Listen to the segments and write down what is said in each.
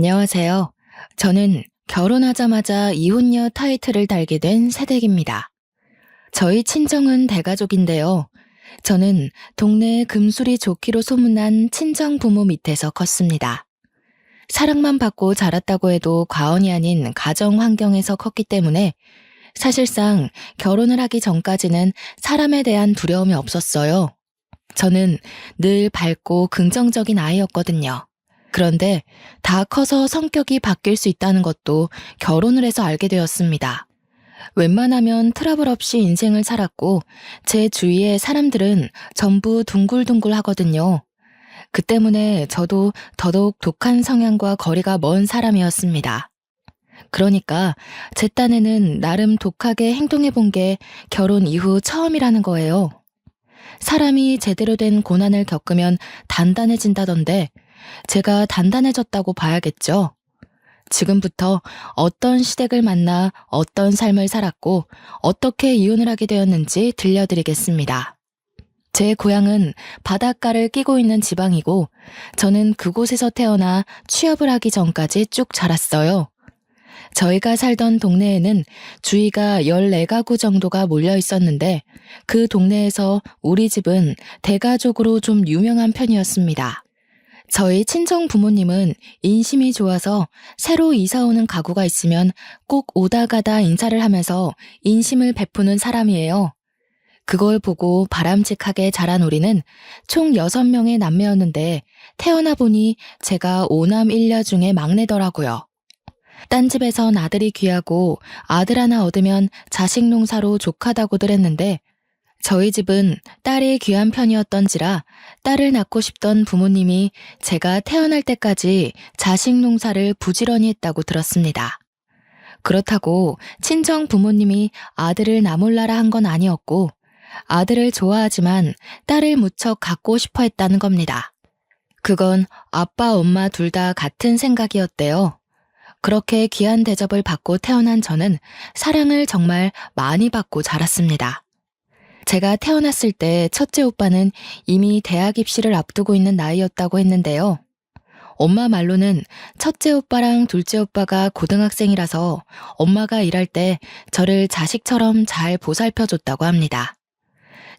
안녕하세요. 저는 결혼하자마자 이혼녀 타이틀을 달게 된 새댁입니다. 저희 친정은 대가족인데요. 저는 동네에 금술이 좋기로 소문난 친정 부모 밑에서 컸습니다. 사랑만 받고 자랐다고 해도 과언이 아닌 가정 환경에서 컸기 때문에 사실상 결혼을 하기 전까지는 사람에 대한 두려움이 없었어요. 저는 늘 밝고 긍정적인 아이였거든요. 그런데 다 커서 성격이 바뀔 수 있다는 것도 결혼을 해서 알게 되었습니다. 웬만하면 트러블 없이 인생을 살았고 제 주위의 사람들은 전부 둥글둥글 하거든요. 그 때문에 저도 더더욱 독한 성향과 거리가 먼 사람이었습니다. 그러니까 제 딴에는 나름 독하게 행동해 본 게 결혼 이후 처음이라는 거예요. 사람이 제대로 된 고난을 겪으면 단단해진다던데 제가 단단해졌다고 봐야겠죠. 지금부터 어떤 시댁을 만나 어떤 삶을 살았고 어떻게 이혼을 하게 되었는지 들려드리겠습니다. 제 고향은 바닷가를 끼고 있는 지방이고 저는 그곳에서 태어나 취업을 하기 전까지 쭉 자랐어요. 저희가 살던 동네에는 주위가 14가구 정도가 몰려 있었는데 그 동네에서 우리 집은 대가족으로 좀 유명한 편이었습니다. 저희 친정 부모님은 인심이 좋아서 새로 이사 오는 가구가 있으면 꼭 오다 가다 인사를 하면서 인심을 베푸는 사람이에요. 그걸 보고 바람직하게 자란 우리는 총 6명의 남매였는데 태어나 보니 제가 5남 1녀 중에 막내더라고요. 딴 집에선 아들이 귀하고 아들 하나 얻으면 자식 농사로 족하다고들 했는데 저희 집은 딸이 귀한 편이었던지라 딸을 낳고 싶던 부모님이 제가 태어날 때까지 자식 농사를 부지런히 했다고 들었습니다. 그렇다고 친정 부모님이 아들을 나몰라라 한 건 아니었고 아들을 좋아하지만 딸을 무척 갖고 싶어 했다는 겁니다. 그건 아빠 엄마 둘 다 같은 생각이었대요. 그렇게 귀한 대접을 받고 태어난 저는 사랑을 정말 많이 받고 자랐습니다. 제가 태어났을 때 첫째 오빠는 이미 대학 입시를 앞두고 있는 나이였다고 했는데요. 엄마 말로는 첫째 오빠랑 둘째 오빠가 고등학생이라서 엄마가 일할 때 저를 자식처럼 잘 보살펴줬다고 합니다.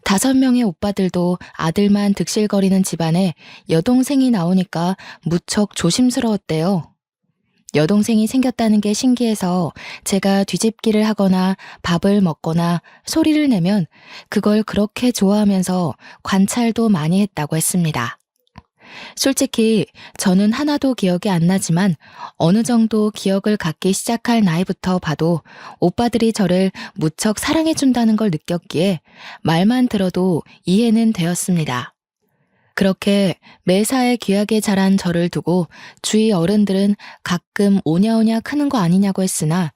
5명의 오빠들도 아들만 득실거리는 집안에 여동생이 나오니까 무척 조심스러웠대요. 여동생이 생겼다는 게 신기해서 제가 뒤집기를 하거나 밥을 먹거나 소리를 내면 그걸 그렇게 좋아하면서 관찰도 많이 했다고 했습니다. 솔직히 저는 하나도 기억이 안 나지만 어느 정도 기억을 갖기 시작할 나이부터 봐도 오빠들이 저를 무척 사랑해준다는 걸 느꼈기에 말만 들어도 이해는 되었습니다. 그렇게 매사에 귀하게 자란 저를 두고 주위 어른들은 가끔 오냐오냐 크는 거 아니냐고 했으나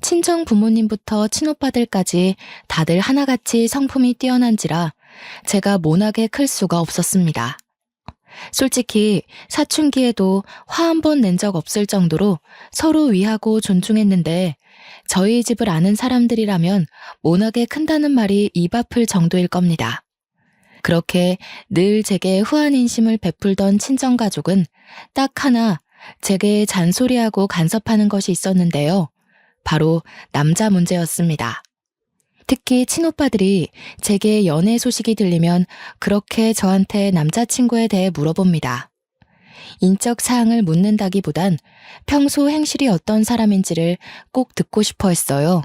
친정 부모님부터 친오빠들까지 다들 하나같이 성품이 뛰어난지라 제가 모나게 클 수가 없었습니다. 솔직히 사춘기에도 화 한 번 낸 적 없을 정도로 서로 위하고 존중했는데 저희 집을 아는 사람들이라면 모나게 큰다는 말이 입 아플 정도일 겁니다. 그렇게 늘 제게 후한 인심을 베풀던 친정가족은 딱 하나 제게 잔소리하고 간섭하는 것이 있었는데요. 바로 남자 문제였습니다. 특히 친오빠들이 제게 연애 소식이 들리면 그렇게 저한테 남자친구에 대해 물어봅니다. 인적 사항을 묻는다기보단 평소 행실이 어떤 사람인지를 꼭 듣고 싶어 했어요.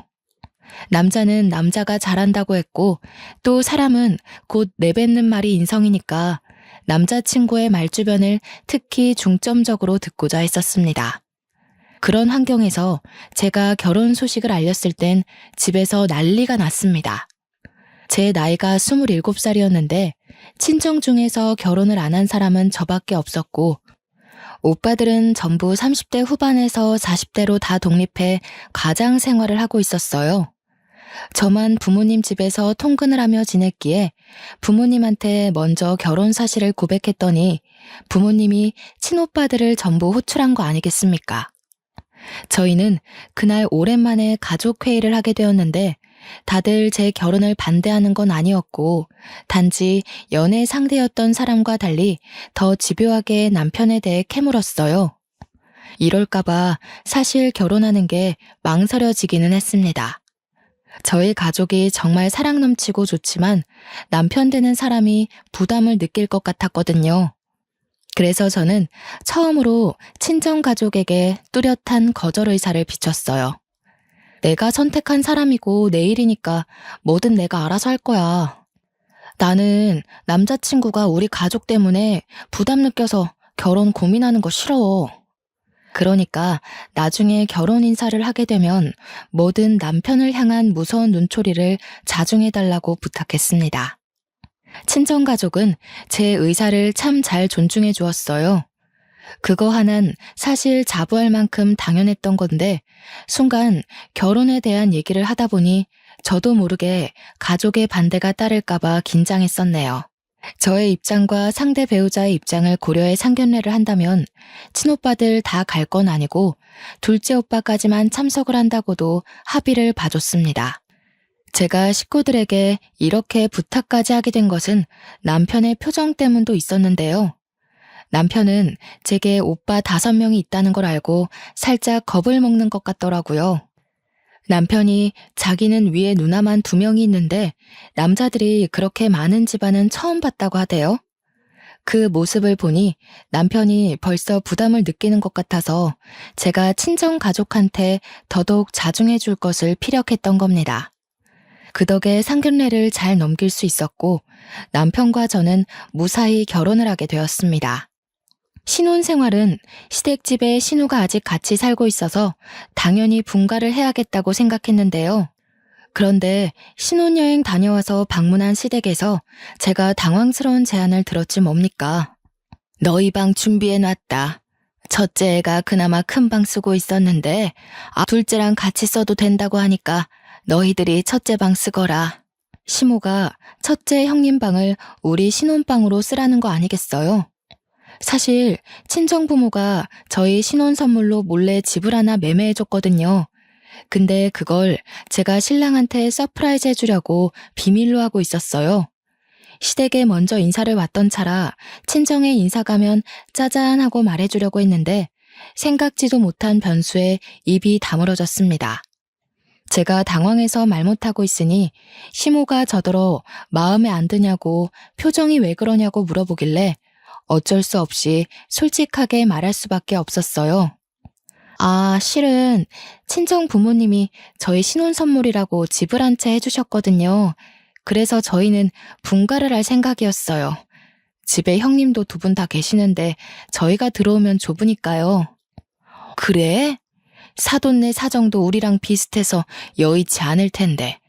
남자는 남자가 잘한다고 했고 또 사람은 곧 내뱉는 말이 인성이니까 남자친구의 말주변을 특히 중점적으로 듣고자 했었습니다. 그런 환경에서 제가 결혼 소식을 알렸을 땐 집에서 난리가 났습니다. 제 나이가 27살이었는데 친정 중에서 결혼을 안 한 사람은 저밖에 없었고 오빠들은 전부 30대 후반에서 40대로 다 독립해 가장 생활을 하고 있었어요. 저만 부모님 집에서 통근을 하며 지냈기에 부모님한테 먼저 결혼 사실을 고백했더니 부모님이 친오빠들을 전부 호출한 거 아니겠습니까? 저희는 그날 오랜만에 가족회의를 하게 되었는데 다들 제 결혼을 반대하는 건 아니었고 단지 연애 상대였던 사람과 달리 더 집요하게 남편에 대해 캐물었어요. 이럴까봐 사실 결혼하는 게 망설여지기는 했습니다. 저희 가족이 정말 사랑 넘치고 좋지만 남편 되는 사람이 부담을 느낄 것 같았거든요. 그래서 저는 처음으로 친정 가족에게 뚜렷한 거절 의사를 비췄어요. 내가 선택한 사람이고 내 일이니까 뭐든 내가 알아서 할 거야. 나는 남자친구가 우리 가족 때문에 부담 느껴서 결혼 고민하는 거 싫어. 그러니까 나중에 결혼 인사를 하게 되면 뭐든 남편을 향한 무서운 눈초리를 자중해달라고 부탁했습니다. 친정가족은 제 의사를 참 잘 존중해 주었어요. 그거 하나는 사실 자부할 만큼 당연했던 건데 순간 결혼에 대한 얘기를 하다 보니 저도 모르게 가족의 반대가 따를까봐 긴장했었네요. 저의 입장과 상대 배우자의 입장을 고려해 상견례를 한다면 친오빠들 다 갈 건 아니고 둘째 오빠까지만 참석을 한다고도 합의를 봐줬습니다. 제가 식구들에게 이렇게 부탁까지 하게 된 것은 남편의 표정 때문도 있었는데요. 남편은 제게 오빠 5명이 있다는 걸 알고 살짝 겁을 먹는 것 같더라고요. 남편이 자기는 위에 누나만 2명이 있는데 남자들이 그렇게 많은 집안은 처음 봤다고 하대요. 그 모습을 보니 남편이 벌써 부담을 느끼는 것 같아서 제가 친정 가족한테 더더욱 자중해 줄 것을 피력했던 겁니다. 그 덕에 상견례를 잘 넘길 수 있었고 남편과 저는 무사히 결혼을 하게 되었습니다. 신혼생활은 시댁집에 신우가 아직 같이 살고 있어서 당연히 분가를 해야겠다고 생각했는데요. 그런데 신혼여행 다녀와서 방문한 시댁에서 제가 당황스러운 제안을 들었지 뭡니까? 너희 방 준비해놨다. 첫째 애가 그나마 큰 방 쓰고 있었는데 둘째랑 같이 써도 된다고 하니까 너희들이 첫째 방 쓰거라. 시모가 첫째 형님 방을 우리 신혼방으로 쓰라는 거 아니겠어요? 사실 친정부모가 저희 신혼 선물로 몰래 집을 하나 매매해줬거든요. 근데 그걸 제가 신랑한테 서프라이즈 해주려고 비밀로 하고 있었어요. 시댁에 먼저 인사를 왔던 차라 친정에 인사 가면 짜잔 하고 말해주려고 했는데 생각지도 못한 변수에 입이 다물어졌습니다. 제가 당황해서 말 못하고 있으니 시모가 저더러 마음에 안 드냐고 표정이 왜 그러냐고 물어보길래 어쩔 수 없이 솔직하게 말할 수밖에 없었어요. 실은 친정 부모님이 저희 신혼 선물이라고 집을 한 채 해주셨거든요. 그래서 저희는 분가를 할 생각이었어요. 집에 형님도 2분 다 계시는데 저희가 들어오면 좁으니까요. 그래? 사돈네 사정도 우리랑 비슷해서 여의치 않을 텐데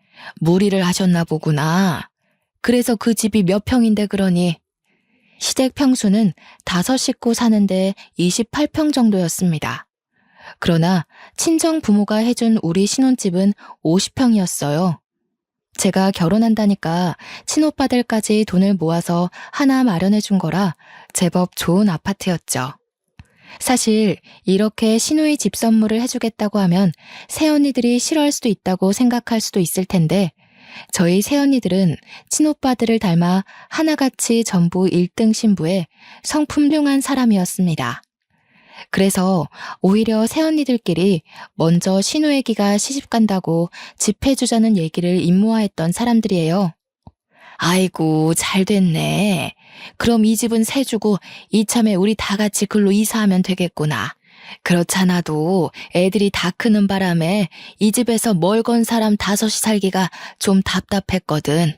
무리를 하셨나 보구나. 그래서 그 집이 몇 평인데 그러니? 시댁 평수는 5식구 사는데 28평 정도였습니다. 그러나 친정 부모가 해준 우리 신혼집은 50평이었어요. 제가 결혼한다니까 친오빠들까지 돈을 모아서 하나 마련해 준 거라 제법 좋은 아파트였죠. 사실 이렇게 시누이 집 선물을 해주겠다고 하면 새언니들이 싫어할 수도 있다고 생각할 수도 있을 텐데 저희 새언니들은 친오빠들을 닮아 하나같이 전부 1등 신부에 성품흉한 사람이었습니다. 그래서 오히려 새언니들끼리 먼저 시누애기가 시집간다고 집 해주자는 얘기를 임모아했던 사람들이에요. 아이고 잘 됐네. 그럼 이 집은 새 주고 이참에 우리 다 같이 글로 이사하면 되겠구나. 그렇잖아도 애들이 다 크는 바람에 이 집에서 멀건 사람 5이 살기가 좀 답답했거든.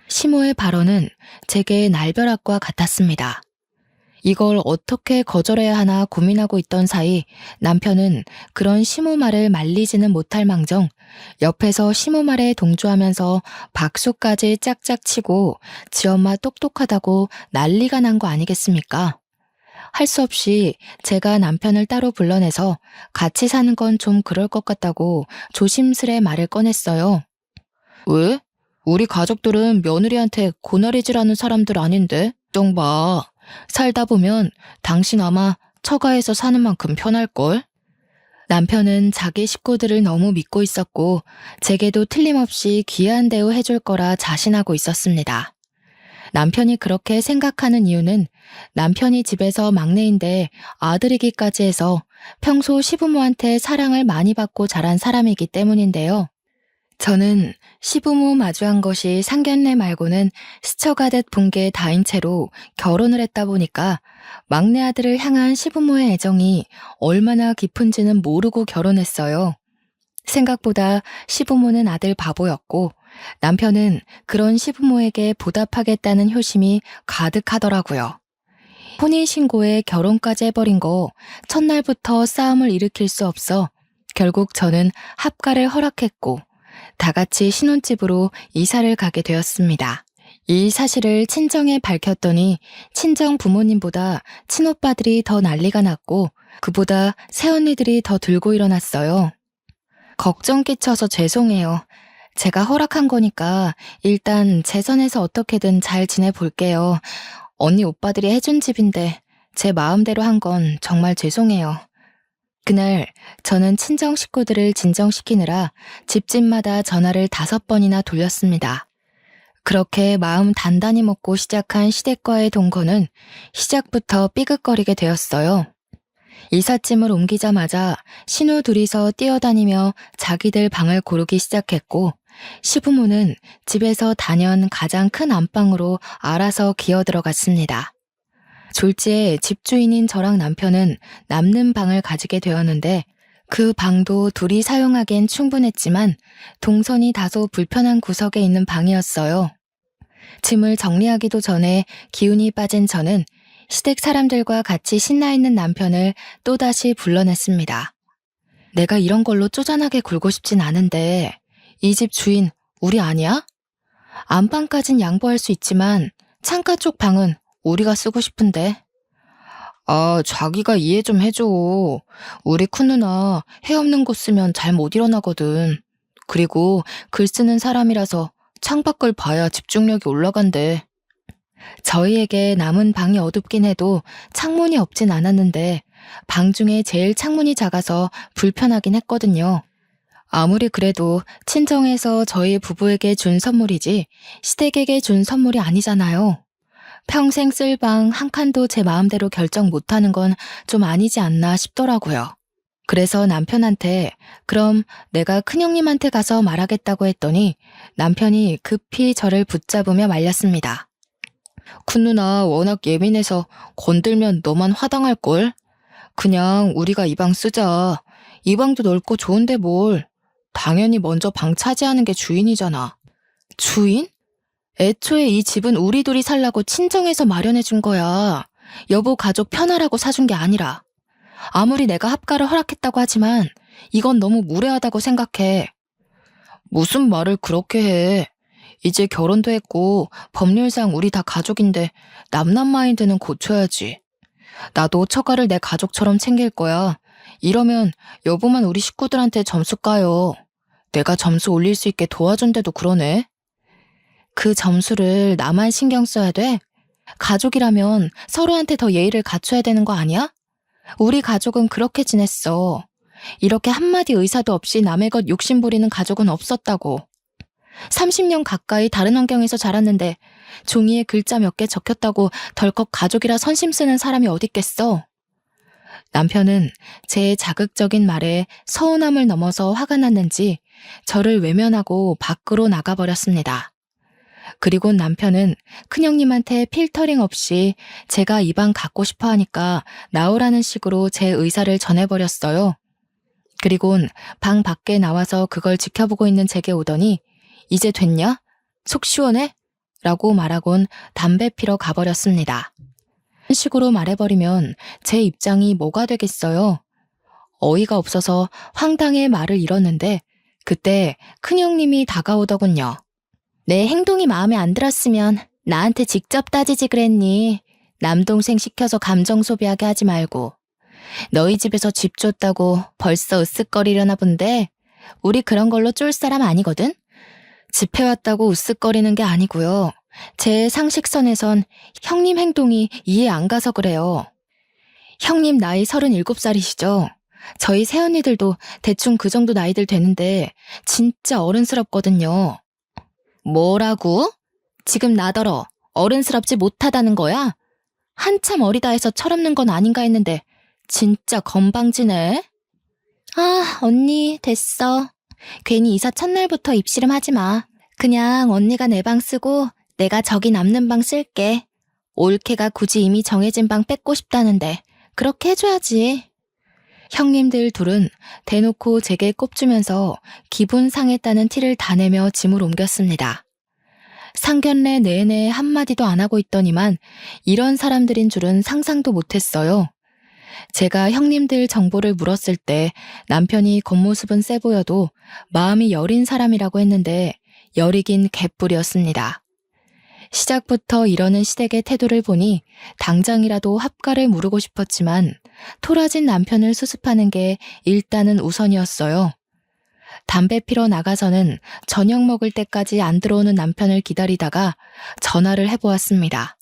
시모의 발언은 제게 날벼락과 같았습니다. 이걸 어떻게 거절해야 하나 고민하고 있던 사이 남편은 그런 시모 말을 말리지는 못할 망정 옆에서 시모 말에 동조하면서 박수까지 짝짝 치고 지 엄마 똑똑하다고 난리가 난 거 아니겠습니까? 할 수 없이 제가 남편을 따로 불러내서 같이 사는 건 좀 그럴 것 같다고 조심스레 말을 꺼냈어요. 왜? 우리 가족들은 며느리한테 고나리질하는 사람들 아닌데? 좀 봐. 살다 보면 당신 아마 처가에서 사는 만큼 편할걸? 남편은 자기 식구들을 너무 믿고 있었고 제게도 틀림없이 귀한 대우 해줄 거라 자신하고 있었습니다. 남편이 그렇게 생각하는 이유는 남편이 집에서 막내인데 아들이기까지 해서 평소 시부모한테 사랑을 많이 받고 자란 사람이기 때문인데요. 저는 시부모 마주한 것이 상견례 말고는 스쳐가듯 본 게 다인 채로 결혼을 했다 보니까 막내 아들을 향한 시부모의 애정이 얼마나 깊은지는 모르고 결혼했어요. 생각보다 시부모는 아들 바보였고 남편은 그런 시부모에게 보답하겠다는 효심이 가득하더라고요. 혼인신고에 결혼까지 해버린 거 첫날부터 싸움을 일으킬 수 없어 결국 저는 합가를 허락했고 다 같이 신혼집으로 이사를 가게 되었습니다. 이 사실을 친정에 밝혔더니 친정 부모님보다 친오빠들이 더 난리가 났고 그보다 새언니들이 더 들고 일어났어요. 걱정 끼쳐서 죄송해요. 제가 허락한 거니까 일단 제 선에서 어떻게든 잘 지내볼게요. 언니 오빠들이 해준 집인데 제 마음대로 한 건 정말 죄송해요. 그날 저는 친정 식구들을 진정시키느라 집집마다 전화를 5번이나 돌렸습니다. 그렇게 마음 단단히 먹고 시작한 시댁과의 동거는 시작부터 삐걱거리게 되었어요. 이삿짐을 옮기자마자 신우 둘이서 뛰어다니며 자기들 방을 고르기 시작했고 시부모는 집에서 단연 가장 큰 안방으로 알아서 기어 들어갔습니다. 졸지에 집주인인 저랑 남편은 남는 방을 가지게 되었는데 그 방도 둘이 사용하기엔 충분했지만 동선이 다소 불편한 구석에 있는 방이었어요. 짐을 정리하기도 전에 기운이 빠진 저는 시댁 사람들과 같이 신나 있는 남편을 또다시 불러냈습니다. 내가 이런 걸로 쪼잔하게 굴고 싶진 않은데 이 집 주인 우리 아니야? 안방까진 양보할 수 있지만 창가 쪽 방은 우리가 쓰고 싶은데. 아, 자기가 이해 좀 해줘. 우리 큰 누나 해 없는 곳 쓰면 잘 못 일어나거든. 그리고 글 쓰는 사람이라서 창밖을 봐야 집중력이 올라간대. 저희에게 남은 방이 어둡긴 해도 창문이 없진 않았는데 방 중에 제일 창문이 작아서 불편하긴 했거든요. 아무리 그래도 친정에서 저희 부부에게 준 선물이지 시댁에게 준 선물이 아니잖아요. 평생 쓸 방 한 칸도 제 마음대로 결정 못하는 건 좀 아니지 않나 싶더라고요. 그래서 남편한테 그럼 내가 큰형님한테 가서 말하겠다고 했더니 남편이 급히 저를 붙잡으며 말렸습니다. 큰 누나 워낙 예민해서 건들면 너만 화당할걸? 그냥 우리가 이 방 쓰자. 이 방도 넓고 좋은데 뭘. 당연히 먼저 방 차지하는 게 주인이잖아. 주인? 애초에 이 집은 우리 둘이 살라고 친정에서 마련해 준 거야. 여보 가족 편하라고 사준 게 아니라. 아무리 내가 합가를 허락했다고 하지만 이건 너무 무례하다고 생각해. 무슨 말을 그렇게 해. 이제 결혼도 했고 법률상 우리 다 가족인데 남남 마인드는 고쳐야지. 나도 처가를 내 가족처럼 챙길 거야. 이러면 여보만 우리 식구들한테 점수 까요. 내가 점수 올릴 수 있게 도와준대도 그러네. 그 점수를 나만 신경 써야 돼? 가족이라면 서로한테 더 예의를 갖춰야 되는 거 아니야? 우리 가족은 그렇게 지냈어. 이렇게 한마디 의사도 없이 남의 것 욕심 부리는 가족은 없었다고. 30년 가까이 다른 환경에서 자랐는데 종이에 글자 몇 개 적혔다고 덜컥 가족이라 선심 쓰는 사람이 어딨겠어? 남편은 제 자극적인 말에 서운함을 넘어서 화가 났는지 저를 외면하고 밖으로 나가버렸습니다. 그리고 남편은 큰형님한테 필터링 없이 제가 이 방 갖고 싶어 하니까 나오라는 식으로 제 의사를 전해버렸어요. 그리곤 방 밖에 나와서 그걸 지켜보고 있는 제게 오더니 이제 됐냐? 속 시원해? 라고 말하곤 담배 피러 가버렸습니다. 이런 식으로 말해버리면 제 입장이 뭐가 되겠어요? 어이가 없어서 황당해 말을 잃었는데 그때 큰형님이 다가오더군요. 내 행동이 마음에 안 들었으면 나한테 직접 따지지 그랬니? 남동생 시켜서 감정 소비하게 하지 말고. 너희 집에서 집 줬다고 벌써 으쓱거리려나 본데 우리 그런 걸로 쫄 사람 아니거든? 집 해왔다고 으쓱거리는 게 아니고요. 제 상식선에선 형님 행동이 이해 안 가서 그래요. 형님 나이 37살이시죠? 저희 새언니들도 대충 그 정도 나이들 되는데 진짜 어른스럽거든요. 뭐라고? 지금 나더러 어른스럽지 못하다는 거야? 한참 어리다 해서 철없는 건 아닌가 했는데 진짜 건방지네. 아, 언니, 됐어. 괜히 이사 첫날부터 입씨름 하지 마. 그냥 언니가 내 방 쓰고 내가 저기 남는 방 쓸게. 올케가 굳이 이미 정해진 방 뺏고 싶다는데 그렇게 해줘야지. 형님들 둘은 대놓고 제게 꼽주면서 기분 상했다는 티를 다 내며 짐을 옮겼습니다. 상견례 내내 한마디도 안 하고 있더니만 이런 사람들인 줄은 상상도 못했어요. 제가 형님들 정보를 물었을 때 남편이 겉모습은 세 보여도 마음이 여린 사람이라고 했는데 여리긴 개뿔이었습니다. 시작부터 이러는 시댁의 태도를 보니 당장이라도 합가를 무르고 싶었지만 토라진 남편을 수습하는 게 일단은 우선이었어요. 담배 피러 나가서는 저녁 먹을 때까지 안 들어오는 남편을 기다리다가 전화를 해보았습니다.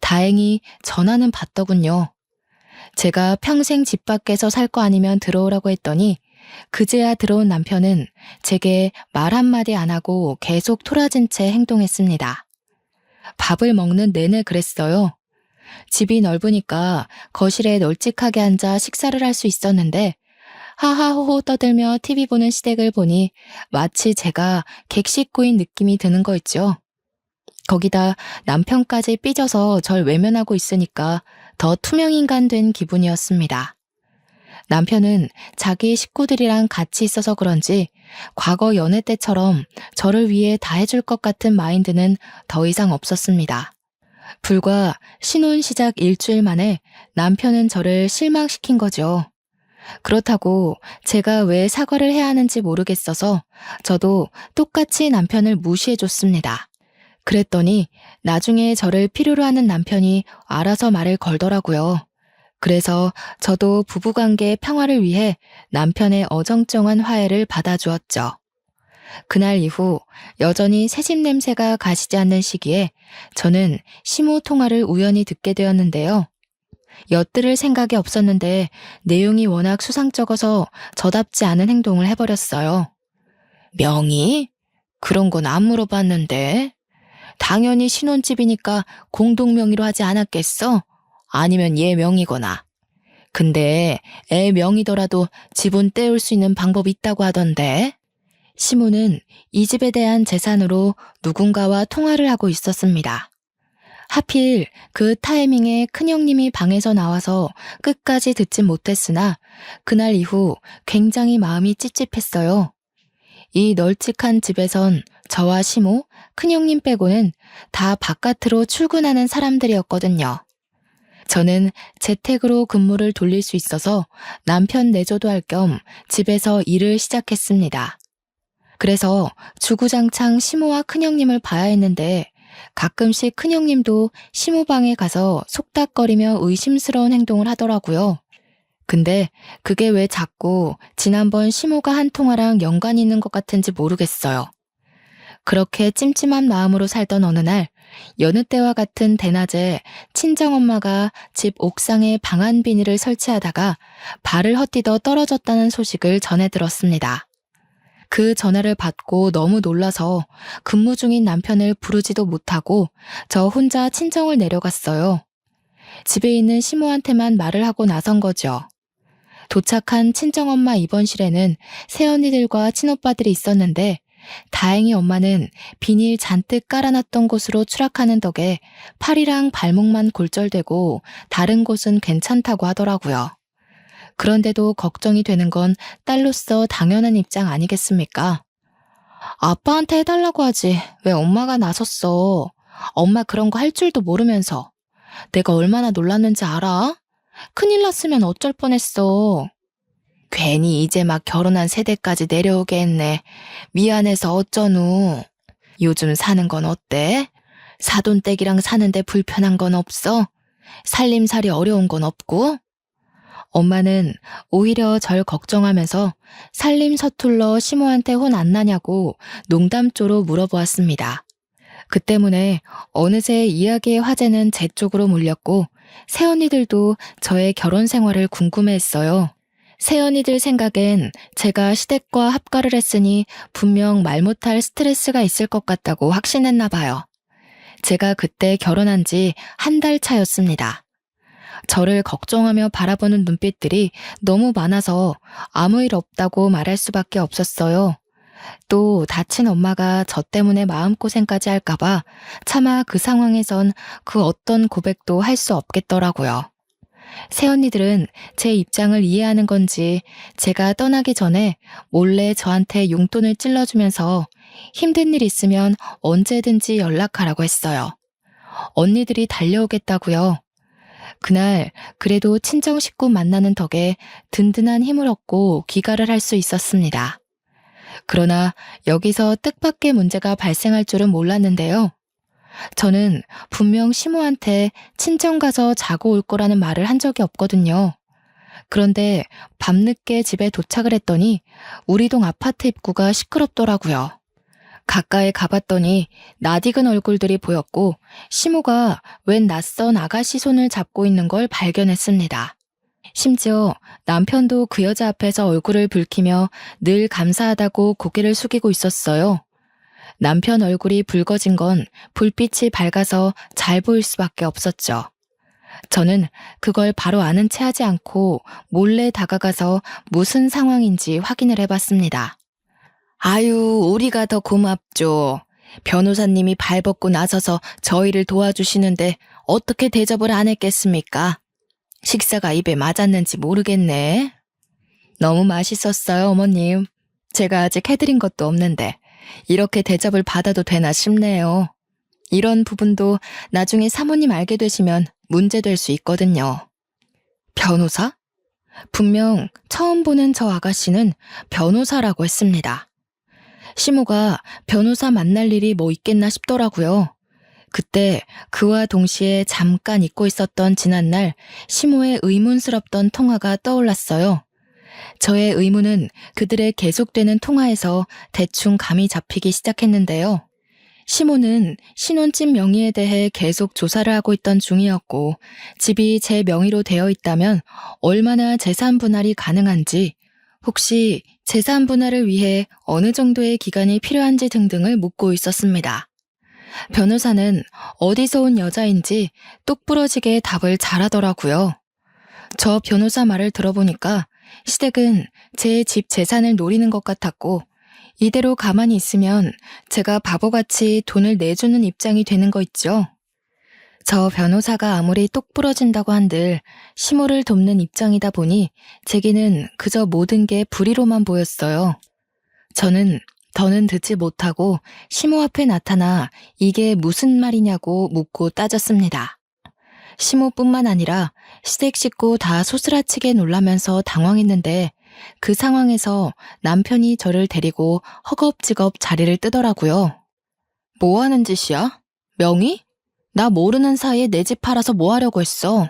다행히 전화는 받더군요. 제가 평생 집 밖에서 살 거 아니면 들어오라고 했더니 그제야 들어온 남편은 제게 말 한마디 안 하고 계속 토라진 채 행동했습니다. 밥을 먹는 내내 그랬어요. 집이 넓으니까 거실에 널찍하게 앉아 식사를 할 수 있었는데 하하호호 떠들며 TV 보는 시댁을 보니 마치 제가 객식구인 느낌이 드는 거 있죠. 거기다 남편까지 삐져서 절 외면하고 있으니까 더 투명인간 된 기분이었습니다. 남편은 자기 식구들이랑 같이 있어서 그런지 과거 연애 때처럼 저를 위해 다 해줄 것 같은 마인드는 더 이상 없었습니다. 불과 신혼 시작 일주일 만에 남편은 저를 실망시킨 거죠. 그렇다고 제가 왜 사과를 해야 하는지 모르겠어서 저도 똑같이 남편을 무시해줬습니다. 그랬더니 나중에 저를 필요로 하는 남편이 알아서 말을 걸더라고요. 그래서 저도 부부관계 평화를 위해 남편의 어정쩡한 화해를 받아주었죠. 그날 이후 여전히 새집 냄새가 가시지 않는 시기에 저는 시모 통화를 우연히 듣게 되었는데요. 엿들을 생각이 없었는데 내용이 워낙 수상쩍어서 저답지 않은 행동을 해버렸어요. 명의? 그런 건 안 물어봤는데. 당연히 신혼집이니까 공동명의로 하지 않았겠어? 아니면 얘 명의거나. 근데 애 명의더라도 지분 떼올 수 있는 방법이 있다고 하던데. 시모는 이 집에 대한 재산으로 누군가와 통화를 하고 있었습니다. 하필 그 타이밍에 큰형님이 방에서 나와서 끝까지 듣진 못했으나 그날 이후 굉장히 마음이 찝찝했어요. 이 널찍한 집에선 저와 시모, 큰형님 빼고는 다 바깥으로 출근하는 사람들이었거든요. 저는 재택으로 근무를 돌릴 수 있어서 남편 내조도 할 겸 집에서 일을 시작했습니다. 그래서 주구장창 시모와 큰형님을 봐야 했는데 가끔씩 큰형님도 시모 방에 가서 속닥거리며 의심스러운 행동을 하더라고요. 근데 그게 왜 자꾸 지난번 시모가 한 통화랑 연관이 있는 것 같은지 모르겠어요. 그렇게 찜찜한 마음으로 살던 어느 날 여느 때와 같은 대낮에 친정엄마가 집 옥상에 방안 비닐을 설치하다가 발을 헛디뎌 떨어졌다는 소식을 전해 들었습니다. 그 전화를 받고 너무 놀라서 근무 중인 남편을 부르지도 못하고 저 혼자 친정을 내려갔어요. 집에 있는 시모한테만 말을 하고 나선 거죠. 도착한 친정엄마 입원실에는 새언니들과 친오빠들이 있었는데 다행히 엄마는 비닐 잔뜩 깔아놨던 곳으로 추락하는 덕에 팔이랑 발목만 골절되고 다른 곳은 괜찮다고 하더라고요. 그런데도 걱정이 되는 건 딸로서 당연한 입장 아니겠습니까? 아빠한테 해달라고 하지 왜 엄마가 나섰어? 엄마 그런 거 할 줄도 모르면서. 내가 얼마나 놀랐는지 알아? 큰일 났으면 어쩔 뻔했어. 괜히 이제 막 결혼한 세대까지 내려오게 했네. 미안해서 어쩌누. 요즘 사는 건 어때? 사돈댁이랑 사는데 불편한 건 없어? 살림살이 어려운 건 없고? 엄마는 오히려 절 걱정하면서 살림 서툴러 시모한테 혼 안 나냐고 농담조로 물어보았습니다. 그 때문에 어느새 이야기의 화제는 제 쪽으로 몰렸고 새언니들도 저의 결혼 생활을 궁금해했어요. 새언니들 생각엔 제가 시댁과 합가를 했으니 분명 말 못할 스트레스가 있을 것 같다고 확신했나 봐요. 제가 그때 결혼한 지 한 달 차였습니다. 저를 걱정하며 바라보는 눈빛들이 너무 많아서 아무 일 없다고 말할 수밖에 없었어요. 또 다친 엄마가 저 때문에 마음고생까지 할까봐 차마 그 상황에선 그 어떤 고백도 할 수 없겠더라고요. 새언니들은 제 입장을 이해하는 건지 제가 떠나기 전에 몰래 저한테 용돈을 찔러주면서 힘든 일 있으면 언제든지 연락하라고 했어요. 언니들이 달려오겠다고요. 그날 그래도 친정 식구 만나는 덕에 든든한 힘을 얻고 귀가를 할 수 있었습니다. 그러나 여기서 뜻밖의 문제가 발생할 줄은 몰랐는데요. 저는 분명 시모한테 친정 가서 자고 올 거라는 말을 한 적이 없거든요. 그런데 밤늦게 집에 도착을 했더니 우리 동 아파트 입구가 시끄럽더라고요. 가까이 가봤더니 낯익은 얼굴들이 보였고 시모가 웬 낯선 아가씨 손을 잡고 있는 걸 발견했습니다. 심지어 남편도 그 여자 앞에서 얼굴을 붉히며 늘 감사하다고 고개를 숙이고 있었어요. 남편 얼굴이 붉어진 건 불빛이 밝아서 잘 보일 수밖에 없었죠. 저는 그걸 바로 아는 체 하지 않고 몰래 다가가서 무슨 상황인지 확인을 해봤습니다. 아유, 우리가 더 고맙죠. 변호사님이 발벗고 나서서 저희를 도와주시는데 어떻게 대접을 안 했겠습니까? 식사가 입에 맞았는지 모르겠네. 너무 맛있었어요, 어머님. 제가 아직 해드린 것도 없는데 이렇게 대접을 받아도 되나 싶네요. 이런 부분도 나중에 사모님 알게 되시면 문제될 수 있거든요. 변호사? 분명 처음 보는 저 아가씨는 변호사라고 했습니다. 시모가 변호사 만날 일이 뭐 있겠나 싶더라고요. 그때 그와 동시에 잠깐 잊고 있었던 지난날 시모의 의문스럽던 통화가 떠올랐어요. 저의 의문은 그들의 계속되는 통화에서 대충 감이 잡히기 시작했는데요. 시모는 신혼집 명의에 대해 계속 조사를 하고 있던 중이었고 집이 제 명의로 되어 있다면 얼마나 재산 분할이 가능한지, 혹시 재산 분할을 위해 어느 정도의 기간이 필요한지 등등을 묻고 있었습니다. 변호사는 어디서 온 여자인지 똑부러지게 답을 잘하더라고요. 저 변호사 말을 들어보니까 시댁은 제 집 재산을 노리는 것 같았고 이대로 가만히 있으면 제가 바보같이 돈을 내주는 입장이 되는 거 있죠. 저 변호사가 아무리 똑부러진다고 한들 시모를 돕는 입장이다 보니 제게는 그저 모든 게 불의로만 보였어요. 저는 더는 듣지 못하고 시모 앞에 나타나 이게 무슨 말이냐고 묻고 따졌습니다. 시모뿐만 아니라 시댁 식구 다 소스라치게 놀라면서 당황했는데 그 상황에서 남편이 저를 데리고 허겁지겁 자리를 뜨더라고요. 뭐 하는 짓이야? 명의? 나 모르는 사이에 내 집 팔아서 뭐 하려고 했어?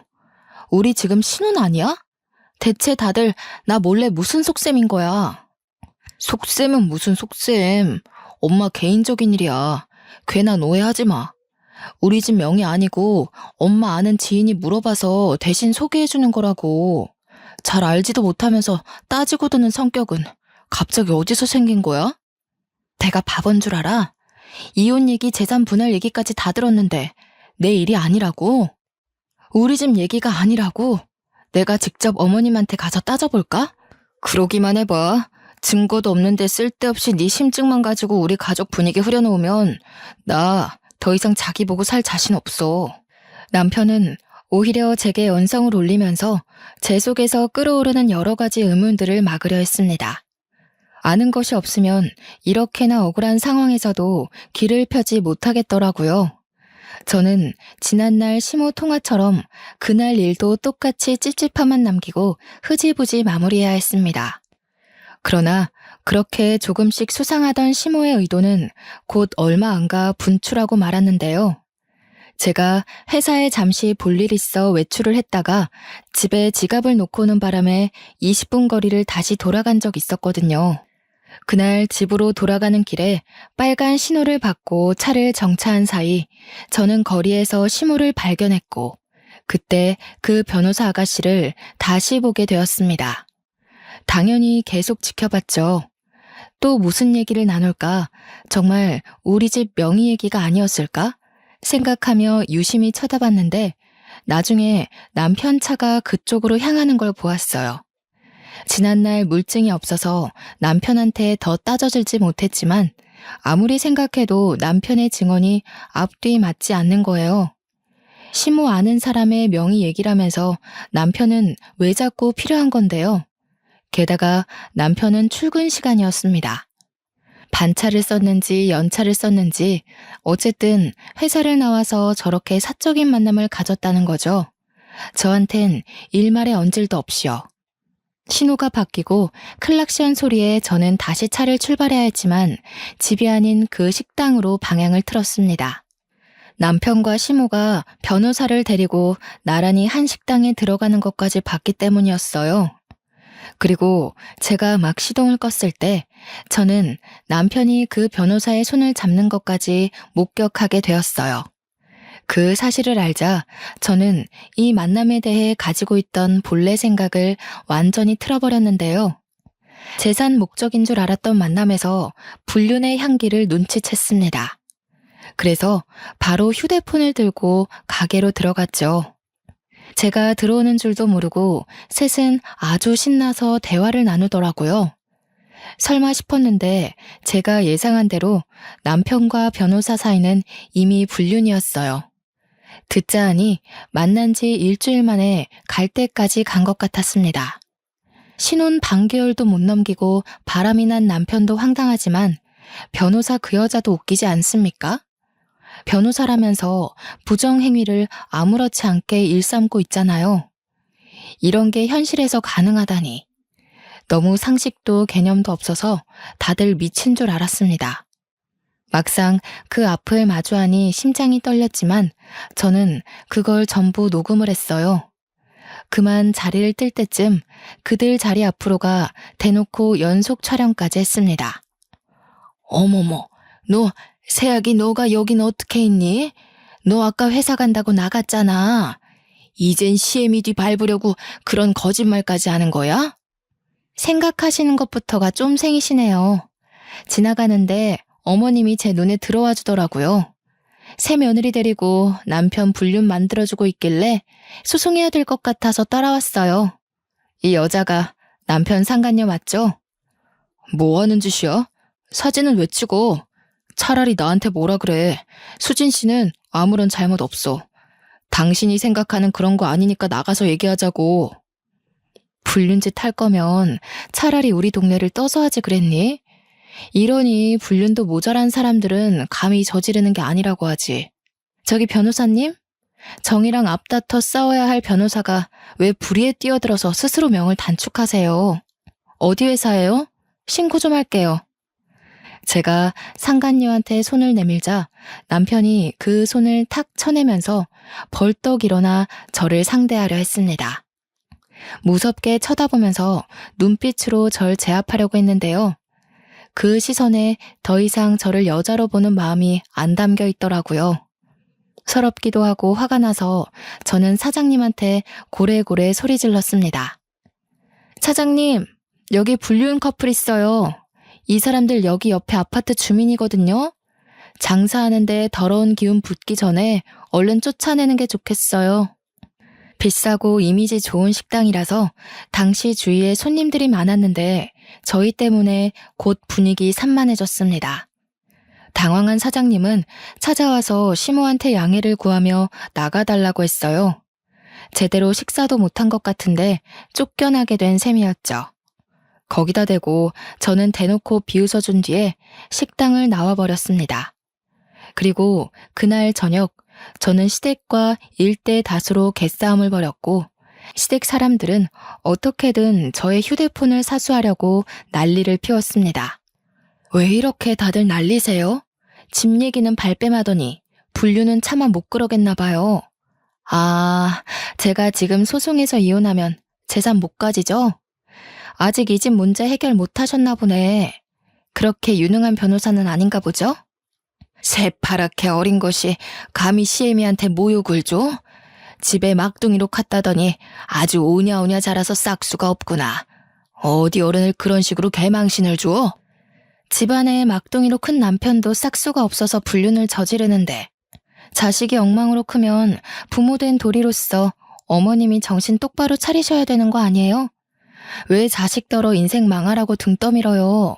우리 지금 신혼 아니야? 대체 다들 나 몰래 무슨 속셈인 거야? 속셈은 무슨 속셈. 엄마 개인적인 일이야. 괜한 오해하지 마. 우리 집 명의 아니고 엄마 아는 지인이 물어봐서 대신 소개해주는 거라고. 잘 알지도 못하면서 따지고 드는 성격은 갑자기 어디서 생긴 거야? 내가 바본 줄 알아? 이혼 얘기, 재산 분할 얘기까지 다 들었는데 내 일이 아니라고? 우리 집 얘기가 아니라고? 내가 직접 어머님한테 가서 따져볼까? 그러기만 해봐. 증거도 없는데 쓸데없이 네 심증만 가지고 우리 가족 분위기 흐려놓으면 나 더 이상 자기 보고 살 자신 없어. 남편은 오히려 제게 언성을 올리면서 제 속에서 끓어오르는 여러 가지 의문들을 막으려 했습니다. 아는 것이 없으면 이렇게나 억울한 상황에서도 길을 펴지 못하겠더라고요. 저는 지난날 시모 통화처럼 그날 일도 똑같이 찝찝함만 남기고 흐지부지 마무리해야 했습니다. 그러나 그렇게 조금씩 수상하던 시모의 의도는 곧 얼마 안가 분출하고 말았는데요. 제가 회사에 잠시 볼 일 있어 외출을 했다가 집에 지갑을 놓고 오는 바람에 20분 거리를 다시 돌아간 적 있었거든요. 그날 집으로 돌아가는 길에 빨간 신호를 받고 차를 정차한 사이 저는 거리에서 시모를 발견했고 그때 그 변호사 아가씨를 다시 보게 되었습니다. 당연히 계속 지켜봤죠. 또 무슨 얘기를 나눌까? 정말 우리 집 명의 얘기가 아니었을까? 생각하며 유심히 쳐다봤는데 나중에 남편 차가 그쪽으로 향하는 걸 보았어요. 지난날 물증이 없어서 남편한테 더 따져들지 못했지만 아무리 생각해도 남편의 증언이 앞뒤 맞지 않는 거예요. 시모 아는 사람의 명의 얘기라면서 남편은 왜 자꾸 필요한 건데요. 게다가 남편은 출근 시간이었습니다. 반차를 썼는지 연차를 썼는지 어쨌든 회사를 나와서 저렇게 사적인 만남을 가졌다는 거죠. 저한텐 일말에 얹을도 없이요. 신호가 바뀌고 클락션 소리에 저는 다시 차를 출발해야 했지만 집이 아닌 그 식당으로 방향을 틀었습니다. 남편과 시모가 변호사를 데리고 나란히 한 식당에 들어가는 것까지 봤기 때문이었어요. 그리고 제가 막 시동을 껐을 때 저는 남편이 그 변호사의 손을 잡는 것까지 목격하게 되었어요. 그 사실을 알자 저는 이 만남에 대해 가지고 있던 본래 생각을 완전히 틀어버렸는데요. 재산 목적인 줄 알았던 만남에서 불륜의 향기를 눈치챘습니다. 그래서 바로 휴대폰을 들고 가게로 들어갔죠. 제가 들어오는 줄도 모르고 셋은 아주 신나서 대화를 나누더라고요. 설마 싶었는데 제가 예상한 대로 남편과 변호사 사이는 이미 불륜이었어요. 듣자 하니 만난 지 일주일 만에 갈 때까지 간 것 같았습니다. 신혼 반개월도 못 넘기고 바람이 난 남편도 황당하지만 변호사 그 여자도 웃기지 않습니까? 변호사라면서 부정행위를 아무렇지 않게 일삼고 있잖아요. 이런 게 현실에서 가능하다니. 너무 상식도 개념도 없어서 다들 미친 줄 알았습니다. 막상 그 앞을 마주하니 심장이 떨렸지만 저는 그걸 전부 녹음을 했어요. 그만 자리를 뜰 때쯤 그들 자리 앞으로가 대놓고 연속 촬영까지 했습니다. 어머머, 너 새아기 너가 여긴 어떻게 있니? 너 아까 회사 간다고 나갔잖아. 이젠 시애미 뒤 밟으려고 그런 거짓말까지 하는 거야? 생각하시는 것부터가 좀 생이시네요. 지나가는데 어머님이 제 눈에 들어와 주더라고요. 새 며느리 데리고 남편 불륜 만들어주고 있길래 소송해야 될 것 같아서 따라왔어요. 이 여자가 남편 상간녀 맞죠? 뭐 하는 짓이야? 사진은 왜 찍어? 차라리 나한테 뭐라 그래. 수진 씨는 아무런 잘못 없어. 당신이 생각하는 그런 거 아니니까 나가서 얘기하자고. 불륜짓 할 거면 차라리 우리 동네를 떠서 하지 그랬니? 이러니 불륜도 모자란 사람들은 감히 저지르는 게 아니라고 하지. 저기 변호사님? 정의랑 앞다퉈 싸워야 할 변호사가 왜 불의에 뛰어들어서 스스로 명을 단축하세요? 어디 회사예요? 신고 좀 할게요. 제가 상간녀한테 손을 내밀자 남편이 그 손을 탁 쳐내면서 벌떡 일어나 저를 상대하려 했습니다. 무섭게 쳐다보면서 눈빛으로 절 제압하려고 했는데요. 그 시선에 더 이상 저를 여자로 보는 마음이 안 담겨 있더라고요. 서럽기도 하고 화가 나서 저는 사장님한테 고래고래 소리 질렀습니다. 사장님, 여기 불륜 커플 있어요. 이 사람들 여기 옆에 아파트 주민이거든요. 장사하는데 더러운 기운 붙기 전에 얼른 쫓아내는 게 좋겠어요. 비싸고 이미지 좋은 식당이라서 당시 주위에 손님들이 많았는데 저희 때문에 곧 분위기 산만해졌습니다. 당황한 사장님은 찾아와서 시모한테 양해를 구하며 나가달라고 했어요. 제대로 식사도 못한 것 같은데 쫓겨나게 된 셈이었죠. 거기다 대고 저는 대놓고 비웃어준 뒤에 식당을 나와버렸습니다. 그리고 그날 저녁 저는 시댁과 일대 다수로 개싸움을 벌였고 시댁 사람들은 어떻게든 저의 휴대폰을 사수하려고 난리를 피웠습니다. 왜 이렇게 다들 난리세요? 집 얘기는 발뺌하더니 불륜은 차마 못 그러겠나 봐요. 아, 제가 지금 소송해서 이혼하면 재산 못 가지죠? 아직 이 집 문제 해결 못 하셨나 보네. 그렇게 유능한 변호사는 아닌가 보죠? 새파랗게 어린 것이 감히 시애미한테 모욕을 줘? 집에 막둥이로 갔다더니 아주 오냐오냐 자라서 싹수가 없구나. 어디 어른을 그런 식으로 개망신을 줘? 집안에 막둥이로 큰 남편도 싹수가 없어서 불륜을 저지르는데 자식이 엉망으로 크면 부모된 도리로서 어머님이 정신 똑바로 차리셔야 되는 거 아니에요? 왜 자식더러 인생 망하라고 등 떠밀어요?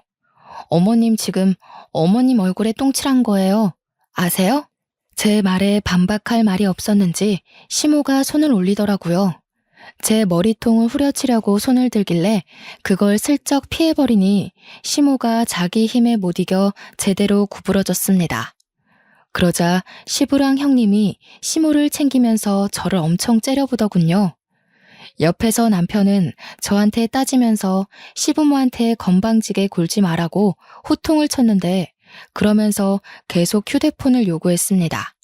어머님 지금 어머님 얼굴에 똥칠한 거예요. 아세요? 제 말에 반박할 말이 없었는지 시모가 손을 올리더라고요. 제 머리통을 후려치려고 손을 들길래 그걸 슬쩍 피해버리니 시모가 자기 힘에 못 이겨 제대로 구부러졌습니다. 그러자 시부랑 형님이 시모를 챙기면서 저를 엄청 째려보더군요. 옆에서 남편은 저한테 따지면서 시부모한테 건방지게 굴지 말라고 호통을 쳤는데 그러면서 계속 휴대폰을 요구했습니다.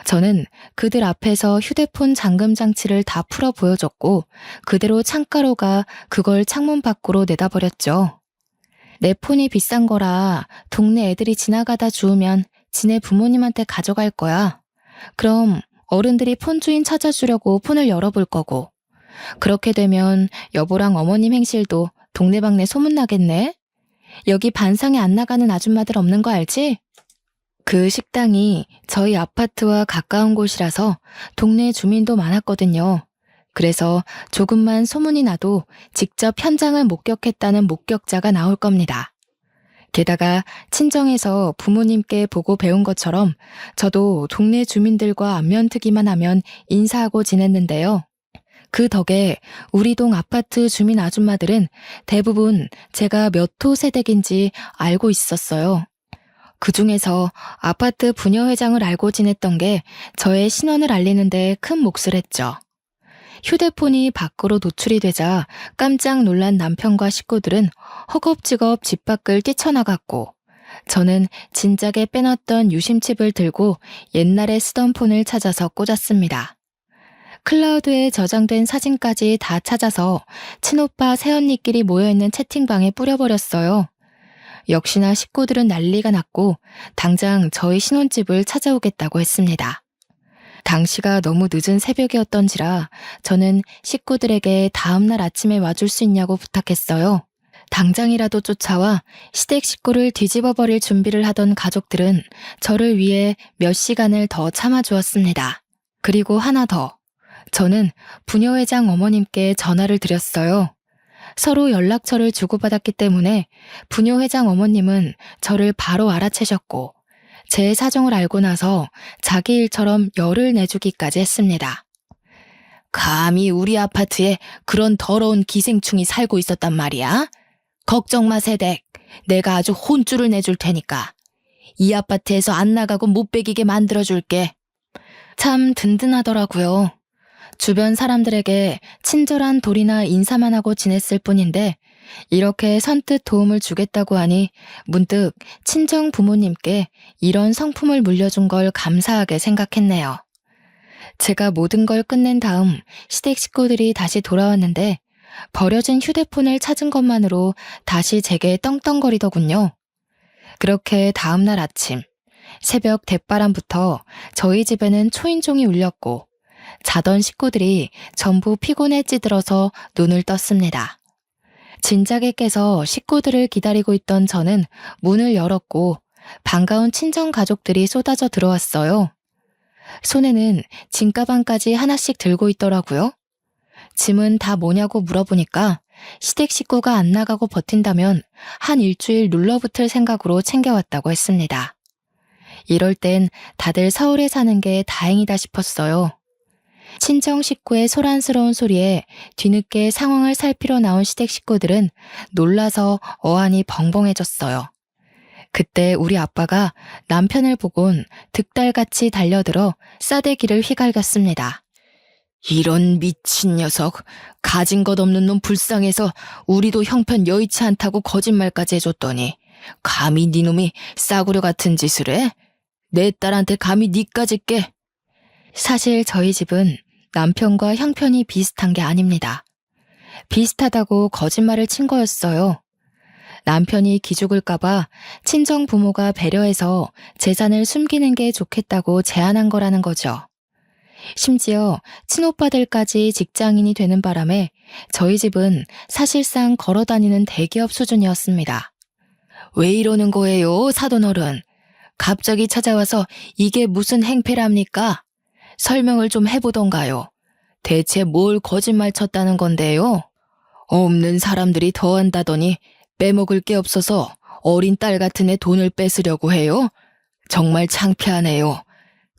저는 그들 앞에서 휴대폰 잠금 장치를 다 풀어 보여줬고 그대로 창가로 가 그걸 창문 밖으로 내다버렸죠. 내 폰이 비싼 거라 동네 애들이 지나가다 주우면 지네 부모님한테 가져갈 거야. 그럼 어른들이 폰 주인 찾아주려고 폰을 열어볼 거고. 그렇게 되면 여보랑 어머님 행실도 동네방네 소문나겠네? 여기 반상에 안 나가는 아줌마들 없는 거 알지? 그 식당이 저희 아파트와 가까운 곳이라서 동네 주민도 많았거든요. 그래서 조금만 소문이 나도 직접 현장을 목격했다는 목격자가 나올 겁니다. 게다가 친정에서 부모님께 보고 배운 것처럼 저도 동네 주민들과 안면트기만 하면 인사하고 지냈는데요. 그 덕에 우리 동 아파트 주민 아줌마들은 대부분 제가 몇 호 세댁인지 알고 있었어요. 그 중에서 아파트 부녀회장을 알고 지냈던 게 저의 신원을 알리는데 큰 몫을 했죠. 휴대폰이 밖으로 노출이 되자 깜짝 놀란 남편과 식구들은 허겁지겁 집 밖을 뛰쳐나갔고 저는 진작에 빼놨던 유심칩을 들고 옛날에 쓰던 폰을 찾아서 꽂았습니다. 클라우드에 저장된 사진까지 다 찾아서 친오빠 새언니끼리 모여있는 채팅방에 뿌려버렸어요. 역시나 식구들은 난리가 났고 당장 저희 신혼집을 찾아오겠다고 했습니다. 당시가 너무 늦은 새벽이었던지라 저는 식구들에게 다음날 아침에 와줄 수 있냐고 부탁했어요. 당장이라도 쫓아와 시댁 식구를 뒤집어버릴 준비를 하던 가족들은 저를 위해 몇 시간을 더 참아주었습니다. 그리고 하나 더. 저는 부녀회장 어머님께 전화를 드렸어요. 서로 연락처를 주고받았기 때문에 부녀회장 어머님은 저를 바로 알아채셨고 제 사정을 알고 나서 자기 일처럼 열을 내주기까지 했습니다. 감히 우리 아파트에 그런 더러운 기생충이 살고 있었단 말이야? 걱정 마 세댁. 내가 아주 혼쭐을 내줄 테니까. 이 아파트에서 안 나가고 못 베기게 만들어줄게. 참 든든하더라고요. 주변 사람들에게 친절한 도리나 인사만 하고 지냈을 뿐인데 이렇게 선뜻 도움을 주겠다고 하니 문득 친정 부모님께 이런 성품을 물려준 걸 감사하게 생각했네요. 제가 모든 걸 끝낸 다음 시댁 식구들이 다시 돌아왔는데 버려진 휴대폰을 찾은 것만으로 다시 제게 떵떵거리더군요. 그렇게 다음날 아침 새벽 대바람부터 저희 집에는 초인종이 울렸고 자던 식구들이 전부 피곤에 찌들어서 눈을 떴습니다. 진작에 깨서 식구들을 기다리고 있던 저는 문을 열었고 반가운 친정 가족들이 쏟아져 들어왔어요. 손에는 짐가방까지 하나씩 들고 있더라고요. 짐은 다 뭐냐고 물어보니까 시댁 식구가 안 나가고 버틴다면 한 일주일 눌러붙을 생각으로 챙겨왔다고 했습니다. 이럴 땐 다들 서울에 사는 게 다행이다 싶었어요. 친정 식구의 소란스러운 소리에 뒤늦게 상황을 살피러 나온 시댁 식구들은 놀라서 어안이 벙벙해졌어요. 그때 우리 아빠가 남편을 보곤 득달같이 달려들어 싸대기를 휘갈겼습니다. 이런 미친 녀석, 가진 것 없는 놈 불쌍해서 우리도 형편 여의치 않다고 거짓말까지 해줬더니 감히 네 놈이 싸구려 같은 짓을 해? 내 딸한테 감히 니까지 깨? 사실 저희 집은 남편과 형편이 비슷한 게 아닙니다. 비슷하다고 거짓말을 친 거였어요. 남편이 기죽을까봐 친정 부모가 배려해서 재산을 숨기는 게 좋겠다고 제안한 거라는 거죠. 심지어 친오빠들까지 직장인이 되는 바람에 저희 집은 사실상 걸어다니는 대기업 수준이었습니다. 왜 이러는 거예요, 사돈어른? 갑자기 찾아와서 이게 무슨 행패랍니까? 설명을 좀 해보던가요. 대체 뭘 거짓말 쳤다는 건데요? 없는 사람들이 더한다더니 빼먹을 게 없어서 어린 딸 같은 애 돈을 뺏으려고 해요? 정말 창피하네요.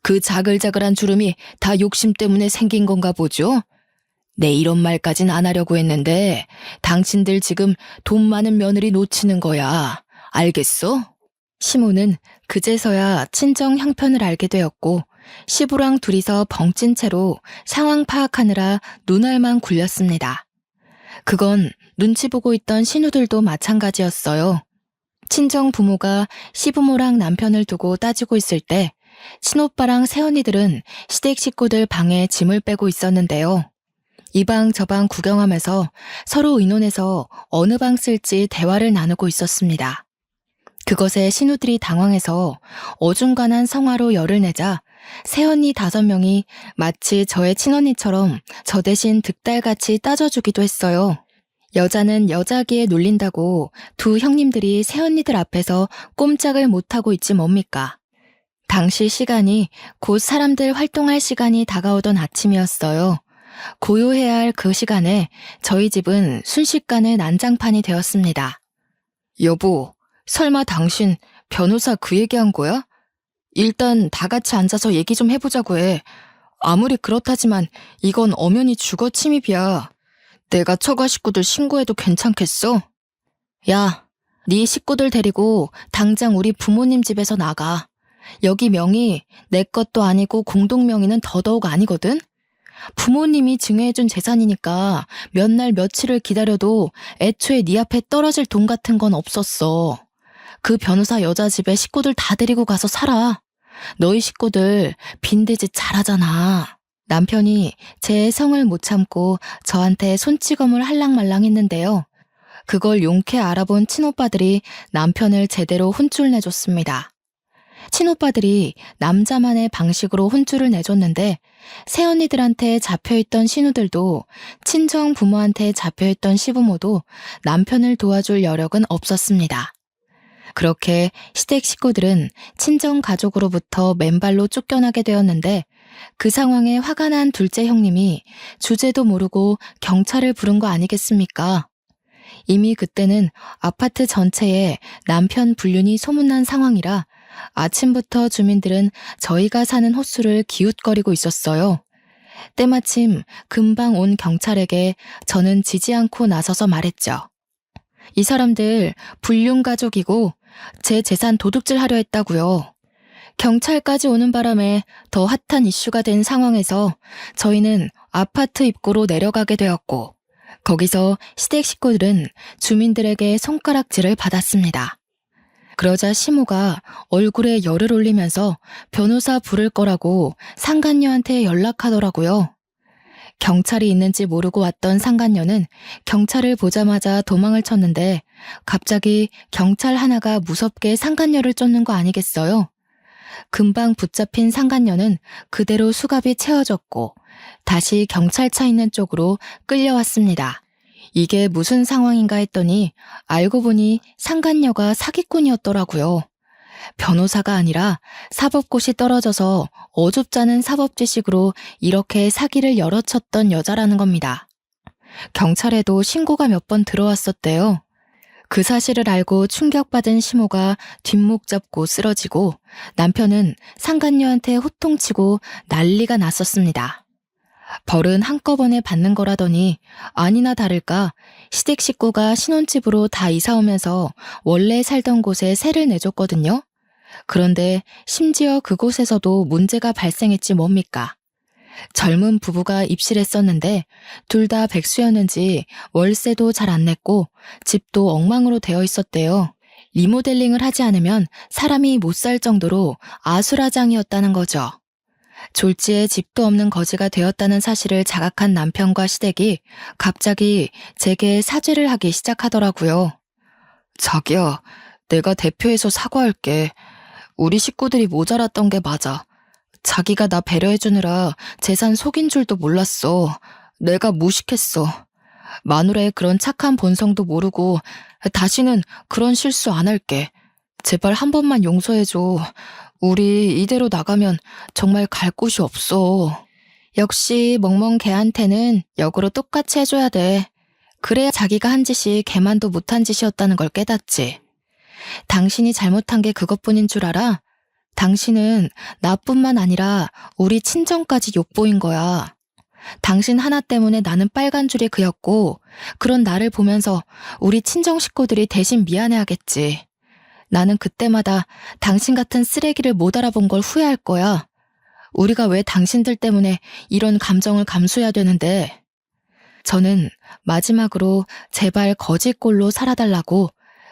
그 자글자글한 주름이 다 욕심 때문에 생긴 건가 보죠? 네, 이런 말까진 안 하려고 했는데 당신들 지금 돈 많은 며느리 놓치는 거야. 알겠어? 시모는 그제서야 친정 형편을 알게 되었고 시부랑 둘이서 벙찐 채로 상황 파악하느라 눈알만 굴렸습니다. 그건 눈치 보고 있던 신우들도 마찬가지였어요. 친정 부모가 시부모랑 남편을 두고 따지고 있을 때 친오빠랑 새언니들은 시댁 식구들 방에 짐을 빼고 있었는데요. 이 방 저 방 구경하면서 서로 의논해서 어느 방 쓸지 대화를 나누고 있었습니다. 그것에 신우들이 당황해서 어중간한 성화로 열을 내자 새언니 5명이 마치 저의 친언니처럼 저 대신 득달같이 따져주기도 했어요. 여자는 여자기에 눌린다고 두 형님들이 새언니들 앞에서 꼼짝을 못하고 있지 뭡니까. 당시 시간이 곧 사람들 활동할 시간이 다가오던 아침이었어요. 고요해야 할 그 시간에 저희 집은 순식간에 난장판이 되었습니다. 여보, 설마 당신 변호사 그 얘기한 거야? 일단 다 같이 앉아서 얘기 좀 해보자고 해. 아무리 그렇다지만 이건 엄연히 주거 침입이야. 내가 처가 식구들 신고해도 괜찮겠어? 야, 네 식구들 데리고 당장 우리 부모님 집에서 나가. 여기 명의 내 것도 아니고 공동명의는 더더욱 아니거든? 부모님이 증여해준 재산이니까 몇 날 며칠을 기다려도 애초에 네 앞에 떨어질 돈 같은 건 없었어. 그 변호사 여자 집에 식구들 다 데리고 가서 살아. 너희 식구들 빈대짓 잘하잖아. 남편이 제 성을 못 참고 저한테 손찌검을 할랑말랑 했는데요. 그걸 용케 알아본 친오빠들이 남편을 제대로 혼쭐 내줬습니다. 친오빠들이 남자만의 방식으로 혼쭐을 내줬는데 새언니들한테 잡혀있던 신우들도 친정 부모한테 잡혀있던 시부모도 남편을 도와줄 여력은 없었습니다. 그렇게 시댁 식구들은 친정 가족으로부터 맨발로 쫓겨나게 되었는데 그 상황에 화가 난 둘째 형님이 주제도 모르고 경찰을 부른 거 아니겠습니까? 이미 그때는 아파트 전체에 남편 불륜이 소문난 상황이라 아침부터 주민들은 저희가 사는 호수를 기웃거리고 있었어요. 때마침 금방 온 경찰에게 저는 지지 않고 나서서 말했죠. 이 사람들 불륜 가족이고 제 재산 도둑질 하려 했다고요. 경찰까지 오는 바람에 더 핫한 이슈가 된 상황에서 저희는 아파트 입구로 내려가게 되었고 거기서 시댁 식구들은 주민들에게 손가락질을 받았습니다. 그러자 시모가 얼굴에 열을 올리면서 변호사 부를 거라고 상간녀한테 연락하더라고요. 경찰이 있는지 모르고 왔던 상간녀는 경찰을 보자마자 도망을 쳤는데 갑자기 경찰 하나가 무섭게 상간녀를 쫓는 거 아니겠어요? 금방 붙잡힌 상간녀는 그대로 수갑이 채워졌고 다시 경찰차 있는 쪽으로 끌려왔습니다. 이게 무슨 상황인가 했더니 알고 보니 상간녀가 사기꾼이었더라고요. 변호사가 아니라 사법고시 떨어져서 어줍잖은 사법지식으로 이렇게 사기를 열어쳤던 여자라는 겁니다. 경찰에도 신고가 몇 번 들어왔었대요. 그 사실을 알고 충격받은 시모가 뒷목 잡고 쓰러지고 남편은 상간녀한테 호통치고 난리가 났었습니다. 벌은 한꺼번에 받는 거라더니 아니나 다를까 시댁 식구가 신혼집으로 다 이사 오면서 원래 살던 곳에 세를 내줬거든요. 그런데 심지어 그곳에서도 문제가 발생했지 뭡니까. 젊은 부부가 입실했었는데 둘 다 백수였는지 월세도 잘 안 냈고 집도 엉망으로 되어 있었대요. 리모델링을 하지 않으면 사람이 못 살 정도로 아수라장이었다는 거죠. 졸지에 집도 없는 거지가 되었다는 사실을 자각한 남편과 시댁이 갑자기 제게 사죄를 하기 시작하더라고요. 자기야, 내가 대표해서 사과할게. 우리 식구들이 모자랐던 게 맞아. 자기가 나 배려해주느라 재산 속인 줄도 몰랐어. 내가 무식했어. 마누라의 그런 착한 본성도 모르고 다시는 그런 실수 안 할게. 제발 한 번만 용서해줘. 우리 이대로 나가면 정말 갈 곳이 없어. 역시 멍멍 걔한테는 역으로 똑같이 해줘야 돼. 그래야 자기가 한 짓이 걔만도 못한 짓이었다는 걸 깨닫지. 당신이 잘못한 게 그것뿐인 줄 알아? 당신은 나뿐만 아니라 우리 친정까지 욕보인 거야. 당신 하나 때문에 나는 빨간 줄이 그였고, 그런 나를 보면서 우리 친정 식구들이 대신 미안해하겠지. 나는 그때마다 당신 같은 쓰레기를 못 알아본 걸 후회할 거야. 우리가 왜 당신들 때문에 이런 감정을 감수해야 되는데. 저는 마지막으로 제발 거짓골로 살아달라고,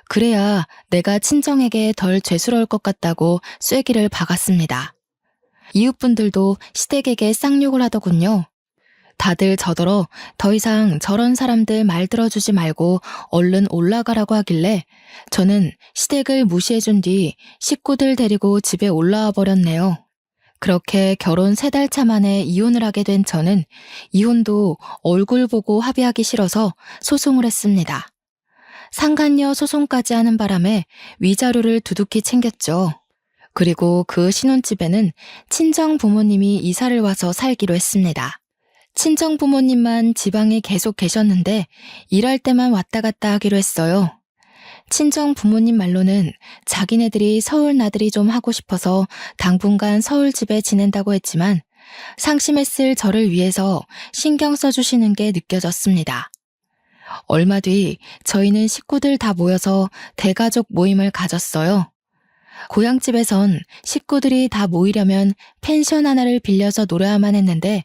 그래야 내가 친정에게 덜 죄스러울 것 같다고 쐐기를 박았습니다. 이웃분들도 시댁에게 쌍욕을 하더군요. 다들 저더러 더 이상 저런 사람들 말 들어주지 말고 얼른 올라가라고 하길래 저는 시댁을 무시해준 뒤 식구들 데리고 집에 올라와 버렸네요. 그렇게 결혼 3달 차 만에 이혼을 하게 된 저는 이혼도 얼굴 보고 합의하기 싫어서 소송을 했습니다. 상간녀 소송까지 하는 바람에 위자료를 두둑히 챙겼죠. 그리고 그 신혼집에는 친정 부모님이 이사를 와서 살기로 했습니다. 친정 부모님만 지방에 계속 계셨는데 일할 때만 왔다 갔다 하기로 했어요. 친정 부모님 말로는 자기네들이 서울 나들이 좀 하고 싶어서 당분간 서울집에 지낸다고 했지만 상심했을 저를 위해서 신경 써주시는 게 느껴졌습니다. 얼마 뒤 저희는 식구들 다 모여서 대가족 모임을 가졌어요. 고향집에선 식구들이 다 모이려면 펜션 하나를 빌려서 놀아야만 했는데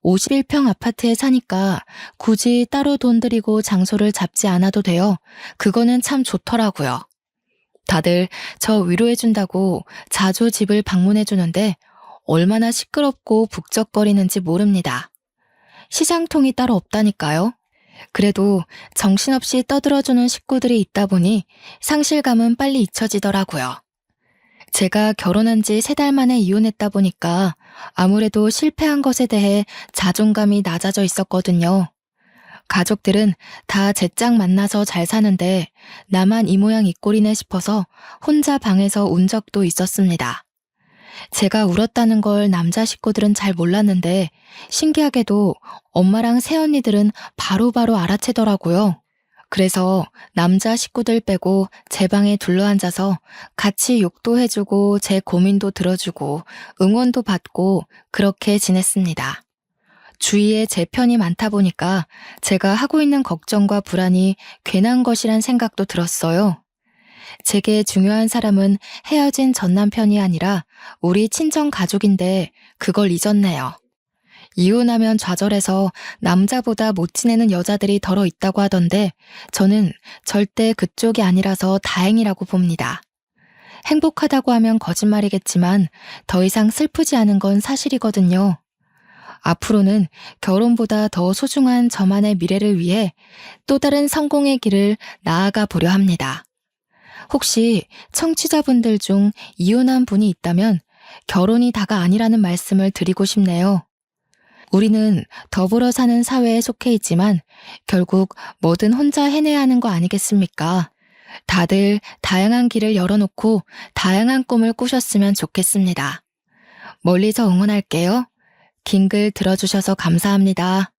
51평 아파트에 사니까 굳이 따로 돈 들이고 장소를 잡지 않아도 돼요. 그거는 참 좋더라고요. 다들 저 위로해준다고 자주 집을 방문해주는데 얼마나 시끄럽고 북적거리는지 모릅니다. 시장통이 따로 없다니까요. 그래도 정신없이 떠들어주는 식구들이 있다 보니 상실감은 빨리 잊혀지더라고요. 제가 결혼한 지 3달 만에 이혼했다 보니까 아무래도 실패한 것에 대해 자존감이 낮아져 있었거든요. 가족들은 다 제 짝 만나서 잘 사는데 나만 이 모양 이 꼴이네 싶어서 혼자 방에서 운 적도 있었습니다. 제가 울었다는 걸 남자 식구들은 잘 몰랐는데 신기하게도 엄마랑 새언니들은 바로바로 알아채더라고요. 그래서 남자 식구들 빼고 제 방에 둘러앉아서 같이 욕도 해주고 제 고민도 들어주고 응원도 받고 그렇게 지냈습니다. 주위에 제 편이 많다 보니까 제가 하고 있는 걱정과 불안이 괜한 것이란 생각도 들었어요. 제게 중요한 사람은 헤어진 전 남편이 아니라 우리 친정 가족인데 그걸 잊었네요. 이혼하면 좌절해서 남자보다 못 지내는 여자들이 덜어 있다고 하던데 저는 절대 그쪽이 아니라서 다행이라고 봅니다. 행복하다고 하면 거짓말이겠지만 더 이상 슬프지 않은 건 사실이거든요. 앞으로는 결혼보다 더 소중한 저만의 미래를 위해 또 다른 성공의 길을 나아가 보려 합니다. 혹시 청취자분들 중 이혼한 분이 있다면 결혼이 다가 아니라는 말씀을 드리고 싶네요. 우리는 더불어 사는 사회에 속해 있지만 결국 뭐든 혼자 해내야 하는 거 아니겠습니까? 다들 다양한 길을 열어놓고 다양한 꿈을 꾸셨으면 좋겠습니다. 멀리서 응원할게요. 긴 글 들어주셔서 감사합니다.